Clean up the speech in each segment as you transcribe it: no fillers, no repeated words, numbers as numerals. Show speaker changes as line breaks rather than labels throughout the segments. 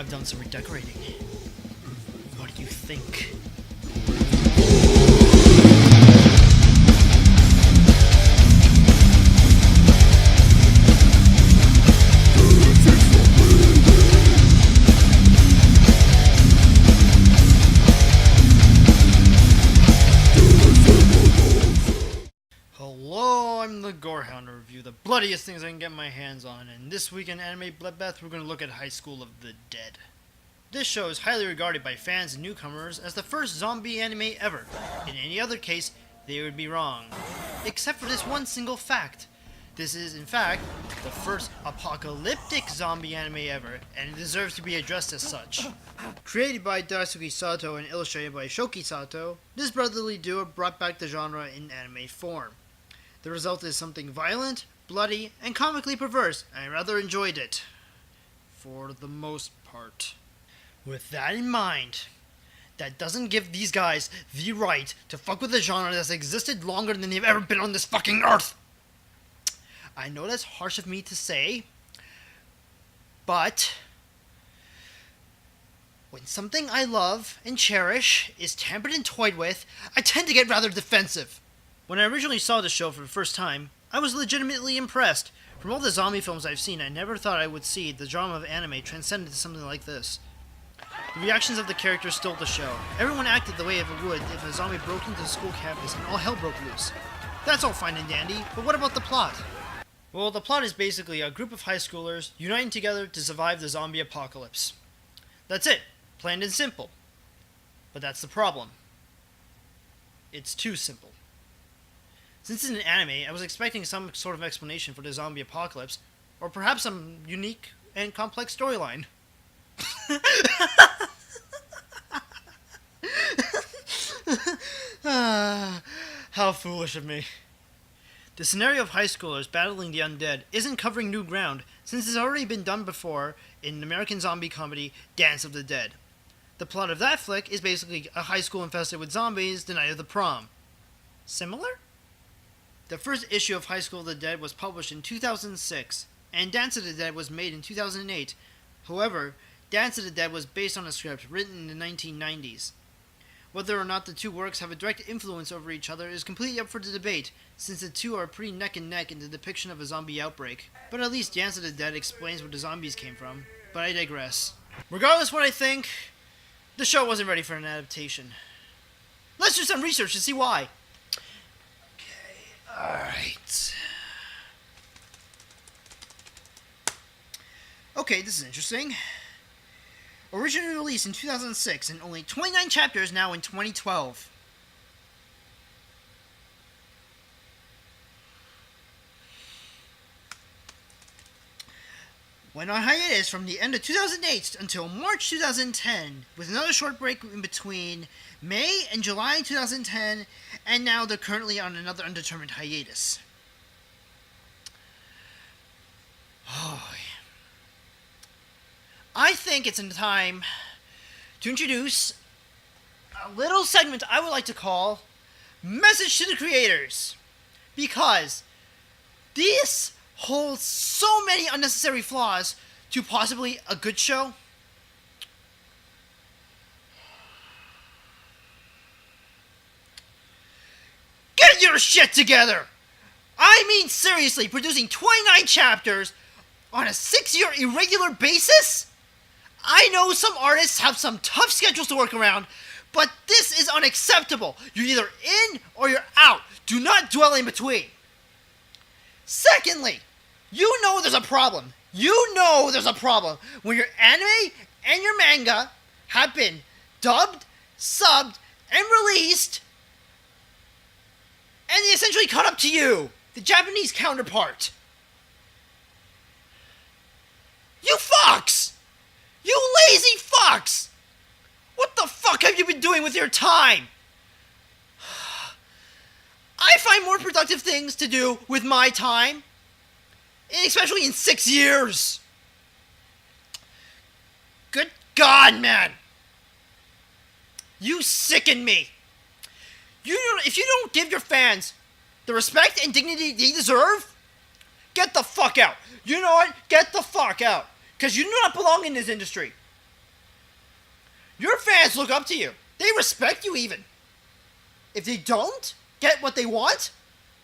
I've done some redecorating. What do you think? Hello, I'm the Gorehound to review the bloodiest things I can get my hands on, and this week in Anime BloodBath we're going to look at High School of the Dead. This show is highly regarded by fans and newcomers as the first zombie anime ever. In any other case, they would be wrong. Except for this one single fact. This is, in fact, the first apocalyptic zombie anime ever, and it deserves to be addressed as such. Created by Daisuke Sato and illustrated by Shoki Sato, this brotherly duo brought back the genre in anime form. The result is something violent, bloody, and comically perverse, and I rather enjoyed it. For the most part. With that in mind, that doesn't give these guys the right to fuck with a genre that's existed longer than they've ever been on this fucking earth! I know that's harsh of me to say, but when something I love and cherish is tampered and toyed with, I tend to get rather defensive. When I originally saw the show for the first time, I was legitimately impressed. From all the zombie films I've seen, I never thought I would see the genre of anime transcend into something like this. The reactions of the characters stole the show. Everyone acted the way it would if a zombie broke into the school campus and all hell broke loose. That's all fine and dandy, but what about the plot? Well, the plot is basically a group of high schoolers uniting together to survive the zombie apocalypse. That's it. Plain and simple. But that's the problem. It's too simple. Since it's an anime, I was expecting some sort of explanation for the zombie apocalypse, or perhaps some unique and complex storyline. How foolish of me. The scenario of high schoolers battling the undead isn't covering new ground, since it's already been done before in American zombie comedy Dance of the Dead. The plot of that flick is basically a high school infested with zombies the night of the prom. Similar? The first issue of High School of the Dead was published in 2006, and Dance of the Dead was made in 2008. However, Dance of the Dead was based on a script written in the 1990s. Whether or not the two works have a direct influence over each other is completely up for the debate, since the two are pretty neck and neck in the depiction of a zombie outbreak. But at least Dance of the Dead explains where the zombies came from. But I digress. Regardless what I think, the show wasn't ready for an adaptation. Let's do some research to see why. Okay, alright. Okay, this is interesting. Originally released in 2006 and only 29 chapters now in 2012. Went on hiatus from the end of 2008 until March 2010, with another short break in between May and July 2010, and now they're currently on another undetermined hiatus. Oh, I think it's in time to introduce a little segment I would like to call Message to the Creators. Because this holds so many unnecessary flaws to possibly a good show. Get your shit together! I mean seriously, producing 29 chapters on a 6-year irregular basis? I know some artists have some tough schedules to work around, but this is unacceptable. You're either in or you're out. Do not dwell in between. Secondly, you know there's a problem. You know there's a problem when your anime and your manga have been dubbed, subbed, and released, and they essentially caught up to you, the Japanese counterpart. You fucks! You lazy fucks! What the fuck have you been doing with your time? I find more productive things to do with my time, especially in 6 years. Good God, man. You sicken me. If you don't give your fans the respect and dignity they deserve, get the fuck out. You know what? Get the fuck out. Because you do not belong in this industry. Your fans look up to you. They respect you even. If they don't get what they want,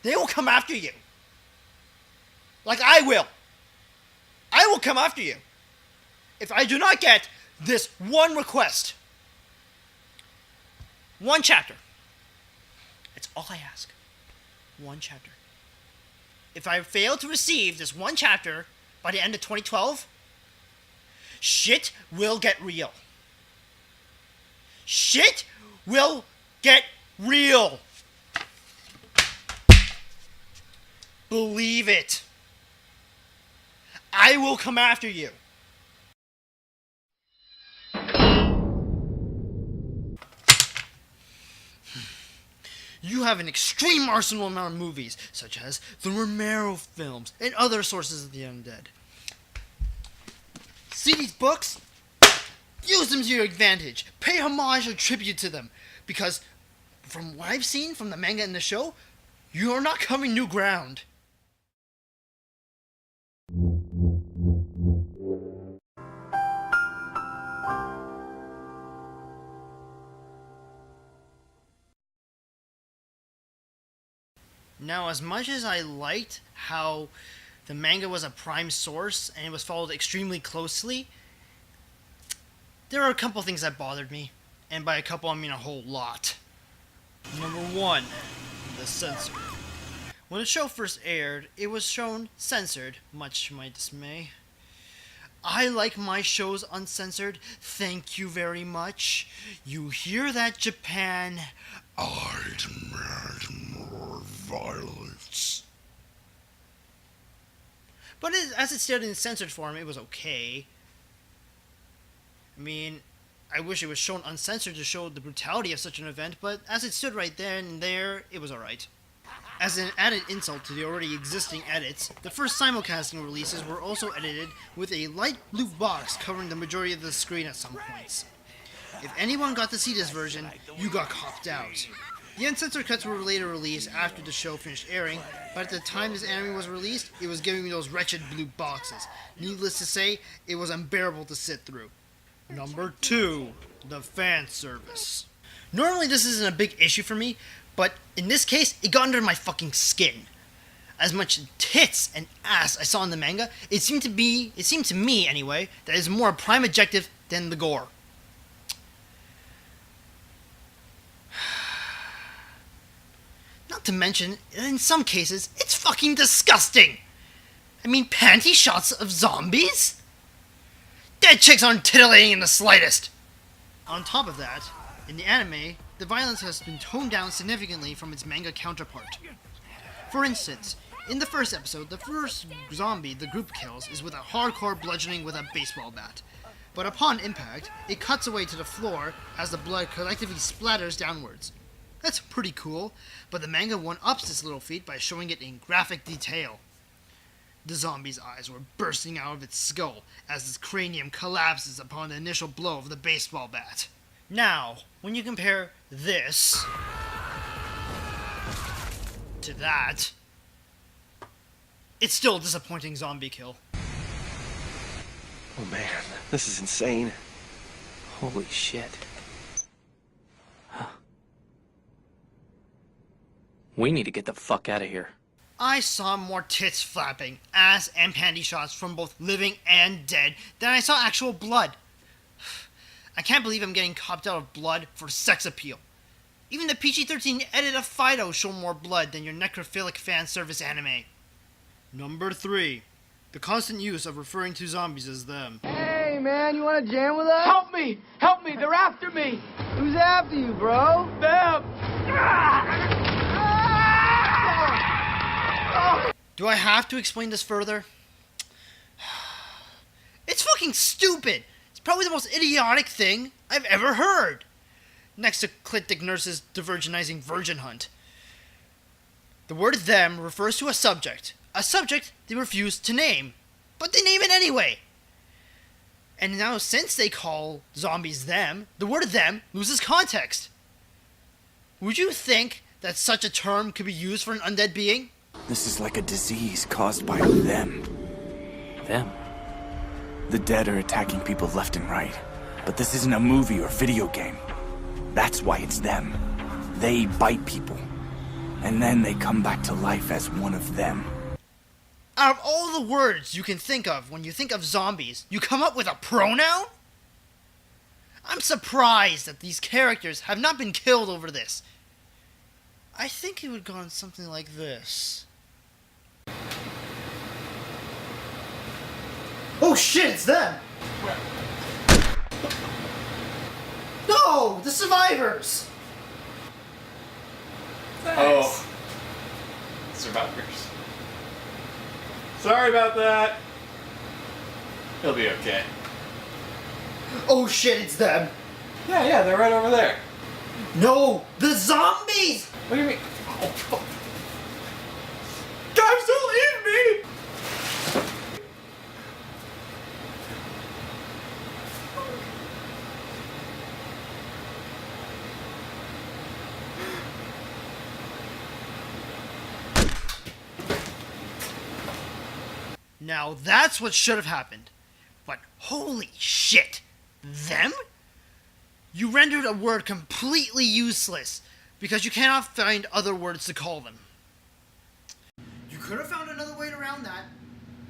they will come after you. Like I will. I will come after you. If I do not get this one request, one chapter. It's all I ask. One chapter. If I fail to receive this one chapter by the end of 2012, shit will get real. Shit will get real. Believe it. I will come after you. You have an extreme arsenal amount of movies, such as the Romero films and other sources of the undead. See these books? Use them to your advantage. Pay homage or tribute to them. Because, from what I've seen from the manga and the show, you are not covering new ground. Now, as much as I liked how the manga was a prime source and it was followed extremely closely, there are a couple things that bothered me. And by a couple, I mean a whole lot. Number one, the censor. When the show first aired, it was shown censored, much to my dismay. I like my shows uncensored. Thank you very much. You hear that, Japan? I demand more violence. But as it stood in censored form, it was okay. I mean, I wish it was shown uncensored to show the brutality of such an event, but as it stood right there and there, it was alright. As an added insult to the already existing edits, the first simulcasting releases were also edited with a light blue box covering the majority of the screen at some points. If anyone got to see this version, you got copped out. The uncensored cuts were later released after the show finished airing, but at the time this anime was released, it was giving me those wretched blue boxes. Needless to say, it was unbearable to sit through. Number 2, the fan service. Normally this isn't a big issue for me, but in this case, it got under my fucking skin. As much tits and ass I saw in the manga, it seemed to me anyway, that it's more a prime objective than the gore. Not to mention, in some cases, it's fucking disgusting. I mean, panty shots of zombies? Dead chicks aren't titillating in the slightest. On top of that, in the anime, the violence has been toned down significantly from its manga counterpart. For instance, in the first episode, the first zombie the group kills is with a hardcore bludgeoning with a baseball bat. But upon impact, it cuts away to the floor as the blood collectively splatters downwards. That's pretty cool, but the manga one-ups this little feat by showing it in graphic detail. The zombie's eyes were bursting out of its skull as its cranium collapses upon the initial blow of the baseball bat. Now, when you compare this to that, it's still a disappointing zombie kill.
Oh man, this is insane. Holy shit. Huh. We need to get the fuck out of here.
I saw more tits flapping, ass and panty shots from both living and dead than I saw actual blood. I can't believe I'm getting copped out of blood for sex appeal. Even the PG-13 edit of Fido show more blood than your necrophilic fan service anime. Number 3. The constant use of referring to zombies as them.
Hey man, you wanna jam with us?
Help me! Help me! They're after me!
Who's after you, bro?
Them!
Do I have to explain this further? It's fucking stupid! It's probably the most idiotic thing I've ever heard! Next to Clitic Nurse's divergenizing virgin hunt. The word them refers to a subject they refuse to name, but they name it anyway. And now since they call zombies them, the word them loses context. Would you think that such a term could be used for an undead being?
This is like a disease caused by them.
Them?
The dead are attacking people left and right. But this isn't a movie or video game. That's why it's them. They bite people. And then they come back to life as one of them.
Out of all the words you can think of when you think of zombies, you come up with a pronoun? I'm surprised that these characters have not been killed over this. I think it would go on something like this. Oh shit, it's them! No! The survivors!
Oh. Survivors. Sorry about that. He'll be okay.
Oh shit, it's them!
Yeah, they're right over there.
No! The zombies!
What do you mean? Oh, fuck. Guys, don't leave me!
Now that's what should have happened. But holy shit! Them? You rendered a word completely useless because you cannot find other words to call them. You could have found another way around that.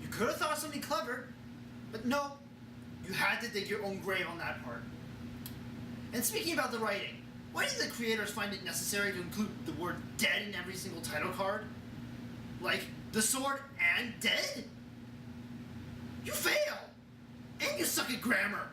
You could have thought something clever. But no, you had to dig your own grave on that part. And speaking about the writing, why did the creators find it necessary to include the word dead in every single title card? Like, the sword and dead? You fail! And you suck at grammar!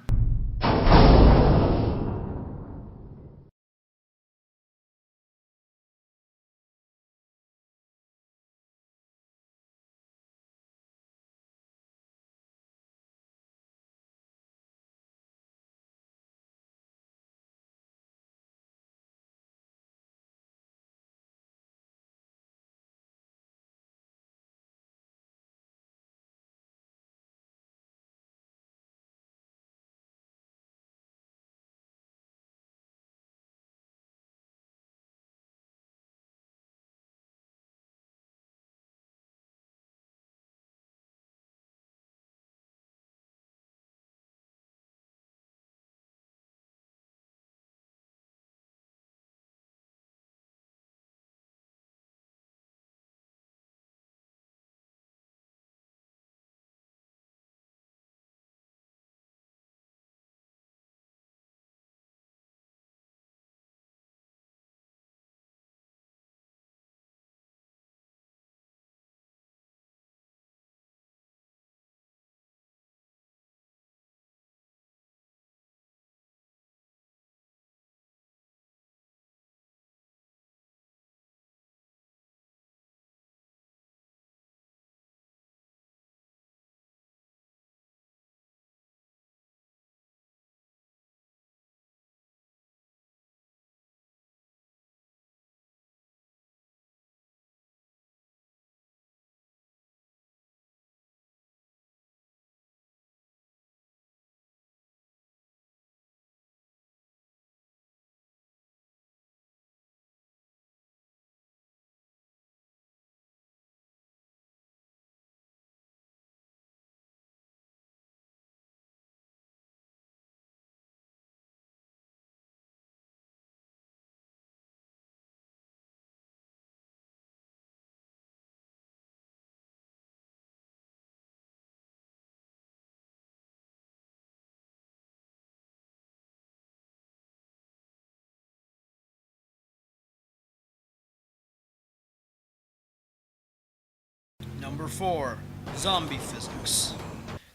Number 4. Zombie physics.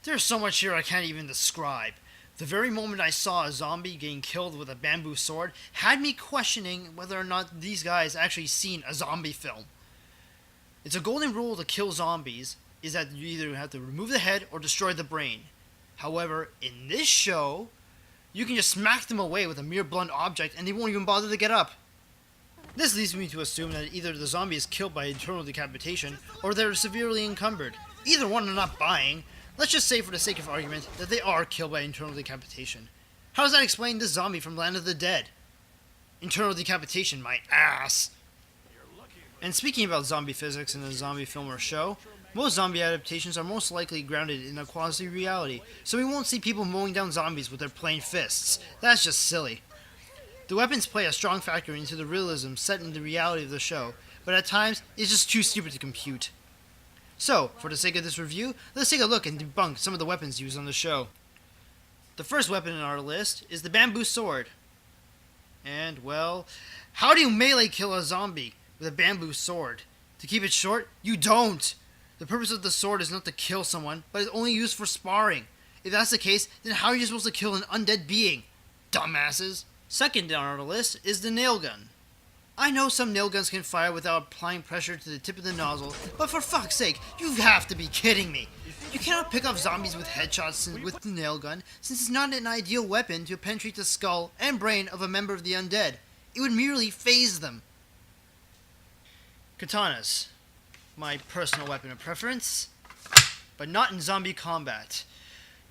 There's so much here I can't even describe. The very moment I saw a zombie getting killed with a bamboo sword had me questioning whether or not these guys actually seen a zombie film. It's a golden rule to kill zombies is that you either have to remove the head or destroy the brain. However, in this show, you can just smack them away with a mere blunt object and they won't even bother to get up. This leads me to assume that either the zombie is killed by internal decapitation or they're severely encumbered. Either one I'm not buying. Let's just say for the sake of argument that they are killed by internal decapitation. How does that explain this zombie from Land of the Dead? Internal decapitation, my ass. And speaking about zombie physics in a zombie film or show, Most zombie adaptations are most likely grounded in a quasi-reality, so we won't see people mowing down zombies with their plain fists. That's just silly. The weapons play a strong factor into the realism set in the reality of the show, but at times, it's just too stupid to compute. So, for the sake of this review, let's take a look and debunk some of the weapons used on the show. The first weapon in our list is the bamboo sword. And, well, how do you melee kill a zombie with a bamboo sword? To keep it short, you don't! The purpose of the sword is not to kill someone, but is only used for sparring. If that's the case, then how are you supposed to kill an undead being? Dumbasses! Second on our list is the nail gun. I know some nail guns can fire without applying pressure to the tip of the nozzle, but for fuck's sake, you have to be kidding me! You cannot pick off zombies with headshots with the nail gun, since it's not an ideal weapon to penetrate the skull and brain of a member of the undead. It would merely phase them. Katanas. My personal weapon of preference, but not in zombie combat.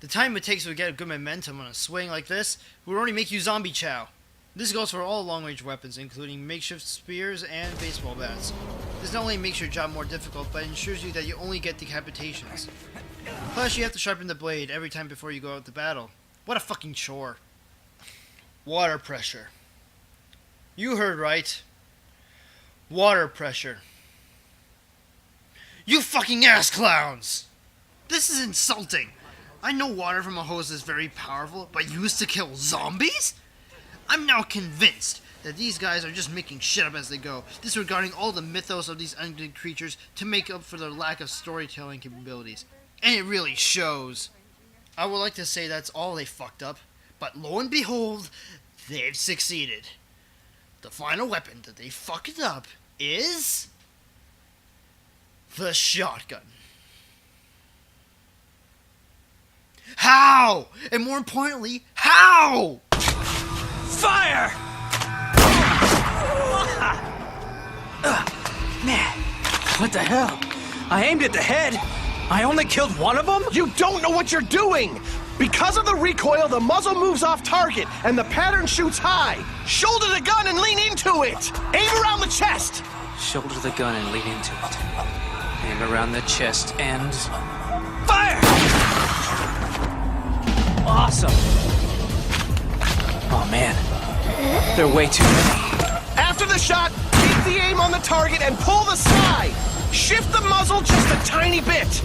The time it takes to get a good momentum on a swing like this would already make you zombie chow. This goes for all long-range weapons, including makeshift spears and baseball bats. This not only makes your job more difficult, but ensures you that you only get decapitations. Plus, you have to sharpen the blade every time before you go out to battle. What a fucking chore. Water pressure. You heard right. Water pressure. You fucking ass clowns! This is insulting. I know water from a hose is very powerful, but used to kill zombies? I'm now convinced that these guys are just making shit up as they go, disregarding all the mythos of these undead creatures to make up for their lack of storytelling capabilities. And it really shows. I would like to say that's all they fucked up, but lo and behold, they've succeeded. The final weapon that they fucked up is the shotgun. How? And more importantly, how?
Fire! Man, what the hell? I aimed at the head. I only killed one of them?
You don't know what you're doing! Because of the recoil, the muzzle moves off target, and the pattern shoots high. Shoulder the gun and lean into it! Aim around the chest!
Shoulder the gun and lean into it. Aim around the chest and... Fire! Awesome! Oh man, they're way too many.
After the shot, keep the aim on the target and pull the slide! Shift the muzzle just a tiny bit!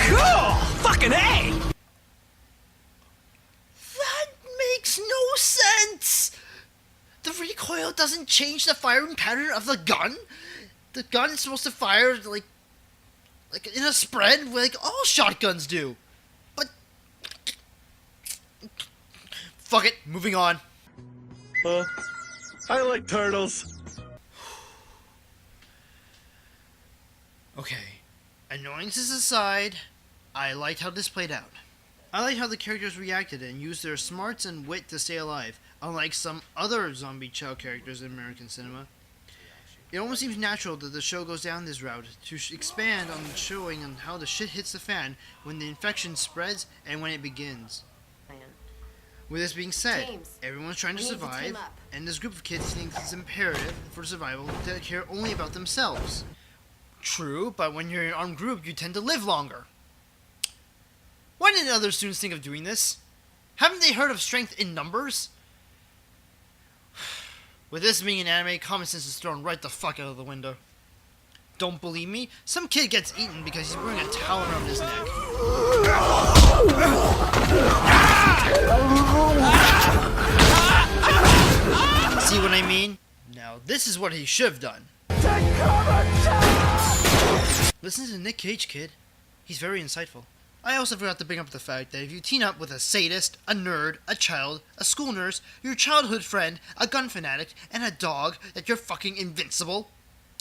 Cool! Fucking A!
That makes no sense! The recoil doesn't change the firing pattern of the gun? The gun is supposed to fire, like in a spread, like all shotguns do. But... fuck it, moving on.
I like turtles.
Okay, annoyances aside, I liked how this played out. I liked how the characters reacted and used their smarts and wit to stay alive, unlike some other zombie chow characters in American cinema. It almost seems natural that the show goes down this route to expand on showing on how the shit hits the fan when the infection spreads and when it begins. With this being said,
James,
everyone's trying to
we need to
survive,
team up.
and this group of kids thinks it's imperative for survival to care only about themselves. True, but when you're in an armed group, you tend to live longer. Why didn't other students think of doing this? Haven't they heard of strength in numbers? With this being an anime, common sense is thrown right the fuck out of the window. Don't believe me? Some kid gets eaten because he's wearing a towel around his neck. See what I mean? Now, this is what he should have done. Listen to Nick Cage, kid. He's very insightful. I also forgot to bring up the fact that if you team up with a sadist, a nerd, a child, a school nurse, your childhood friend, a gun fanatic, and a dog, that you're fucking invincible.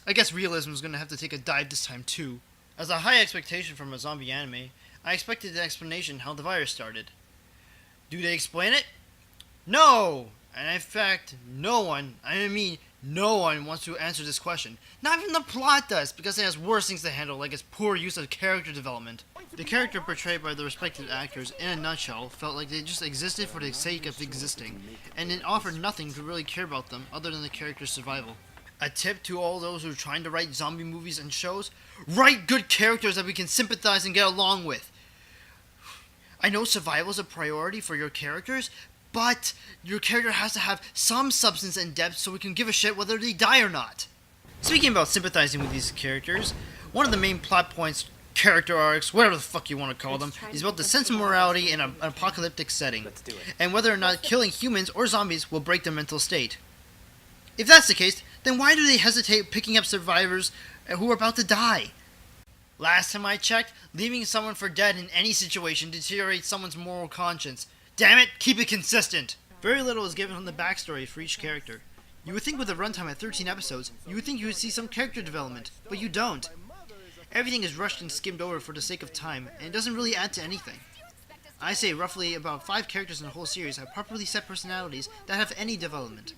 I guess realism is gonna have to take a dive this time too. As a high expectation from a zombie anime, I expected an explanation how the virus started. Do they explain it? No! And in fact, no one, I mean No one wants to answer this question. Not even the plot does, because it has worse things to handle, like its poor use of character development. The character portrayed by the respective actors, in a nutshell, felt like they just existed for the sake of existing, and it offered nothing to really care about them other than the character's survival. A tip to all those who are trying to write zombie movies and shows: write good characters that we can sympathize and get along with. I know survival is a priority for your characters, but your character has to have some substance and depth so we can give a shit whether they die or not. Speaking about sympathizing with these characters, one of the main plot points, character arcs, whatever the fuck you want to call them, is about the sense of morality in an apocalyptic setting, and whether or not killing humans or zombies will break their mental state. If that's the case, then why do they hesitate picking up survivors who are about to die? Last time I checked, leaving someone for dead in any situation deteriorates someone's moral conscience. Damn it, keep it consistent! Very little is given on the backstory for each character. You would think with a runtime at 13 episodes, you would think you would see some character development, but you don't. Everything is rushed and skimmed over for the sake of time, and it doesn't really add to anything. I say roughly about 5 characters in the whole series have properly set personalities that have any development.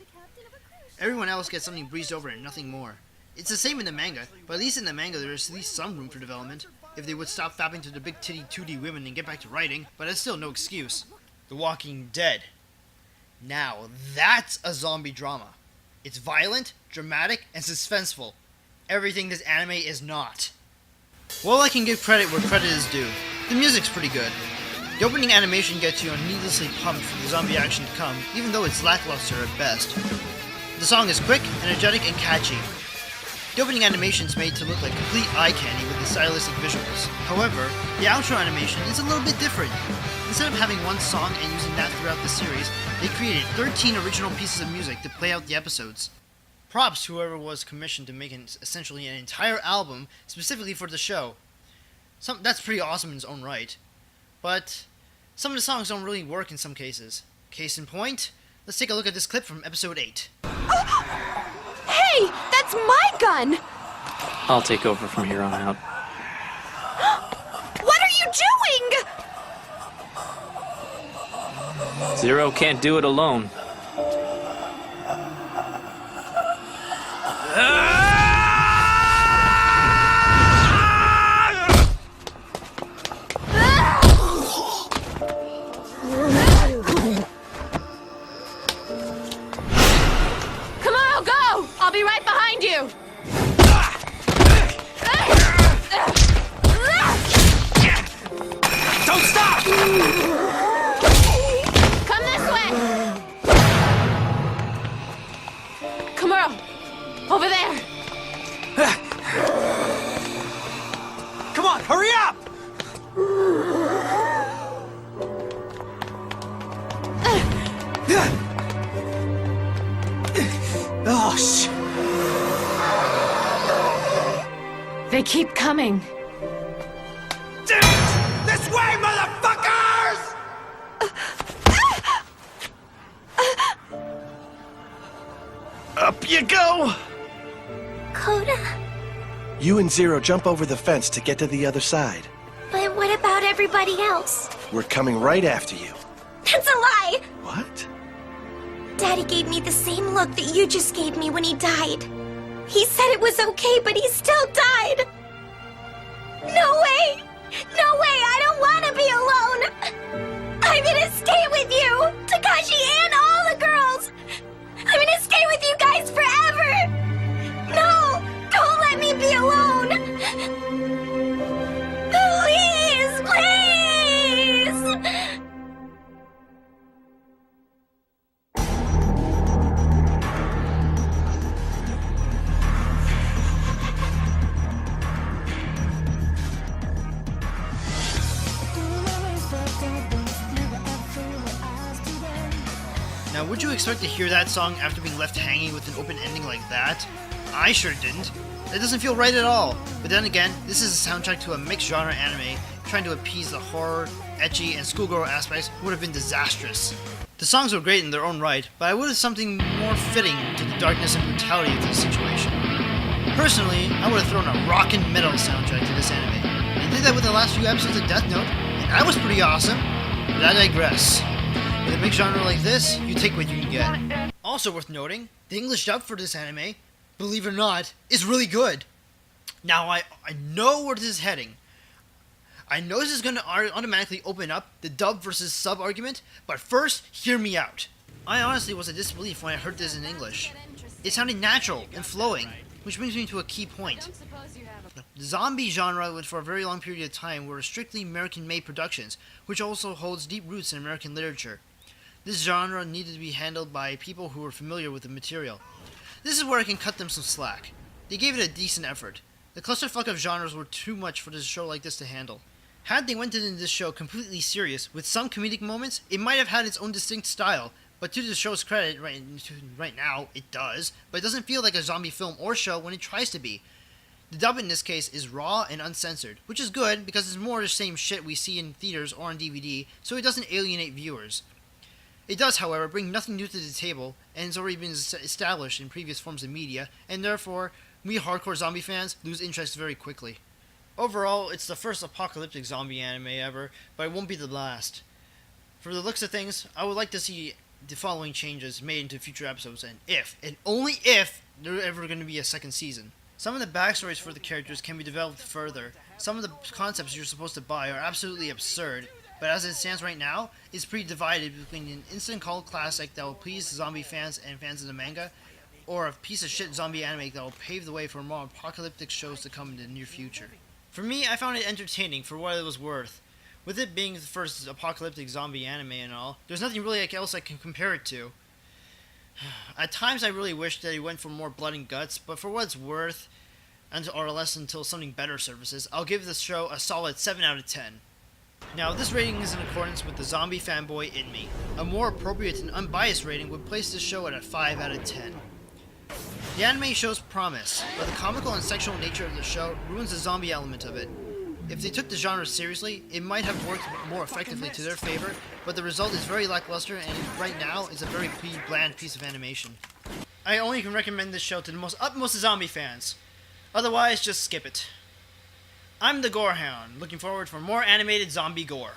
Everyone else gets something breezed over and nothing more. It's the same in the manga, but at least in the manga there is at least some room for development, if they would stop fapping to the big titty 2D women and get back to writing, but that's still no excuse. The Walking Dead. Now, that's a zombie drama. It's violent, dramatic, and suspenseful. Everything this anime is not. Well, I can give credit where credit is due. The music's pretty good. The opening animation gets you needlessly pumped for the zombie action to come, even though it's lackluster at best. The song is quick, energetic, and catchy. The opening animation is made to look like complete eye candy with the stylistic visuals. However, the outro animation is a little bit different. Instead of having one song and using that throughout the series, they created 13 original pieces of music to play out the episodes. Props to whoever was commissioned to make essentially an entire album specifically for the show. That's pretty awesome in its own right. But some of the songs don't really work in some cases. Case in point, let's take a look at this clip from episode 8.
Hey, that's my gun!
I'll take over from here on out.
What are you doing?
Zero can't do it alone.
Come on, I'll go! I'll be right behind you!
Don't stop!
Come this way! Camaro, over there!
Come on, hurry up! Oh, shit.
They keep coming.
This way, motherfuckers! Up you go!
Coda?
You and Zero jump over the fence to get to the other side.
But what about everybody else?
We're coming right after you.
That's a lie!
What?
Daddy gave me the same look that you just gave me when he died. He said it was okay, but he still died! No way! No way! I don't want to be alone! I'm gonna stay with you! Takashi and all the girls! I'm gonna stay with you guys forever! No! Don't let me be alone! Please! Please!
Now, would you expect to hear that song after being left hanging with an open ending like that? I sure didn't. That doesn't feel right at all. But then again, this is a soundtrack to a mixed genre anime. Trying to appease the horror, ecchi, and schoolgirl aspects would have been disastrous. The songs were great in their own right, but I would have something more fitting to the darkness and brutality of this situation. Personally, I would have thrown a rockin' metal soundtrack to this anime. They did that with the last few episodes of Death Note, and that was pretty awesome. But I digress. With a big genre like this, you take what you can get. Also worth noting, the English dub for this anime, believe it or not, is really good. Now, I know where this is heading. I know this is going to automatically open up the dub versus sub argument, but first, hear me out. I honestly was in disbelief when I heard this in English. It sounded natural and flowing, which brings me to a key point. The zombie genre would for a very long period of time were strictly American-made productions, which also holds deep roots in American literature. This genre needed to be handled by people who were familiar with the material. This is where I can cut them some slack. They gave it a decent effort. The clusterfuck of genres were too much for this show like this to handle. Had they went into this show completely serious, with some comedic moments, it might have had its own distinct style, but to the show's credit, right now, it does, but it doesn't feel like a zombie film or show when it tries to be. The dub in this case is raw and uncensored, which is good because it's more the same shit we see in theaters or on DVD, so it doesn't alienate viewers. It does, however, bring nothing new to the table, and it's already been established in previous forms of media, and therefore, we hardcore zombie fans lose interest very quickly. Overall, it's the first apocalyptic zombie anime ever, but it won't be the last. For the looks of things, I would like to see the following changes made into future episodes, and only if, there's ever going to be a second season. Some of the backstories for the characters can be developed further. Some of the concepts you're supposed to buy are absolutely absurd, but as it stands right now, it's pretty divided between an instant cult classic that will please zombie fans and fans of the manga, or a piece of shit zombie anime that will pave the way for more apocalyptic shows to come in the near future. For me, I found it entertaining for what it was worth. With it being the first apocalyptic zombie anime and all, there's nothing really else I can compare it to. At times I really wish that he went for more blood and guts, but for what it's worth, or less until something better surfaces, I'll give this show a solid 7 out of 10. Now, this rating is in accordance with the zombie fanboy in me. A more appropriate and unbiased rating would place this show at a 5 out of 10. The anime shows promise, but the comical and sexual nature of the show ruins the zombie element of it. If they took the genre seriously, it might have worked more effectively to their favor, but the result is very lackluster and right now is a very bland piece of animation. I only can recommend this show to the utmost zombie fans. Otherwise, just skip it. I'm the Gorehound, looking forward for more animated zombie gore.